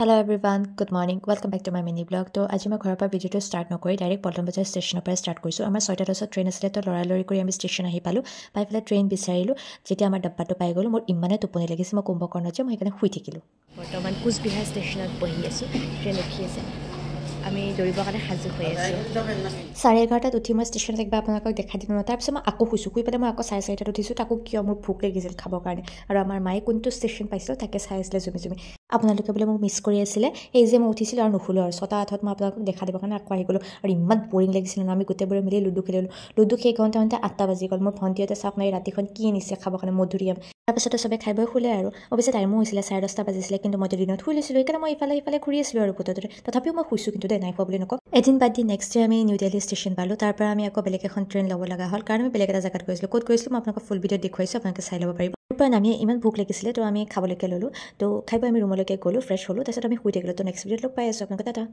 Hello everyone, good morning. Welcome back to my mini blog. তো আজি মই ঘৰৰ পৰা ভিডিঅ'টো ষ্টাৰ্ট নকৰি ডাইৰেক্ট পল্টন বজাৰ ষ্টেচনৰ পৰা ষ্টাৰ্ট কৰিছোঁ। আমাৰ 6টা বজাত ট্ৰেইন আছিলে, তো লৰালৰি কৰি আমি ষ্টেচন আহি পালোঁ। পাই পেলাই ট্ৰেইন বিচাৰিলোঁ। যেতিয়া আমাৰ ডাব্বাটো পাই গ'লোঁ, মোৰ ইমানে টোপনি লাগিছে, মই কুম্ভকৰ্ণত যে মই সেইকাৰণে শুই থাকিলোঁ। বৰ্তমান কোচবিহাৰ ষ্টেচনত বহি আছোঁ, ট্ৰেইন উঠি আছে। আমি দৌৰিবৰ কাৰণে সাজু হৈ আছোঁ। 11:30 উঠি মই ষ্টেচনত একবাৰ আপোনালোকক দেখাই দিলোঁ ন। তাৰপিছত মই আকৌ শুইছোঁ, শুই পেলাই মই আকৌ 4:30 উঠিছোঁ। তাকো কিয় মোৰ ভোক লাগিছিল খাবৰ কাৰণে, আৰু আমাৰ মায়ে কোনটো ষ্টেচন পাইছিল তাকে চাই আছিলে জুমি জুমি। আপোনালোকে বোলে মোক মিছ কৰি আছিলে, এই যে মই উঠিছিলোঁ আৰু নুশুলোঁ আৰু 6:08 মই আপোনালোকক দেখা দিবৰ কাৰণে আকৌ আহি গ'লোঁ। আৰু ইমান বৰিং লাগিছিল ন, আমি গোটেইবোৰে মিলি লুডু খেলিলোঁ। লুডু সেই ঘণ্টা 8টা বাজি গ'ল। মোৰ ভণ্টিহঁতে চাওক না, এই ৰাতিখন কি নিছে খাবৰ কাৰণে, মধুৰিআম। তাৰপিছতে চবে খাই বৈ শুলে আৰু অৱশ্যে টাইমো হৈছিলে 10:30 বাজিছিলে, কিন্তু মইতো দিনত শুই লৈছিলোঁ। সেইকাৰণে মই ইফালে ঘূৰি আছিলোঁ আৰু ভূততে। তথাপিও মই শুইছোঁ কিন্তু নাই শুৱা বুলি নকওঁ। এদিন বাদ দি নেক্সট ডে আমি নিউ দিল্লী ষ্টেচন পালোঁ। তাৰ পৰা আমি আকৌ বেলেগ এখন ট্ৰেইন ল'ব লগা হ'ল, কাৰণ আমি বেলেগ এটা জেগাত গৈছিলোঁ। ক'ত গৈছিলোঁ মই আপোনালোকক ফুল ভিডিঅ'ত দেখুৱাইছোঁ, আপোনালোকে চাই ল'ব পাৰিব। তাৰ পৰা নামি ইমান ভোক লাগিছিলে, তো আমি খাবলৈকে ল'লোঁ। তো খাই বৈ আমি ৰুমলৈকে গ'লোঁ, ফ্ৰেছ হ'লোঁ, তাৰপিছত আমি শুই থাকিলোঁ। তো নেক্সট ভিডিঅ'ত লগ পাই আছোঁ আপোনালোকে, টাটা।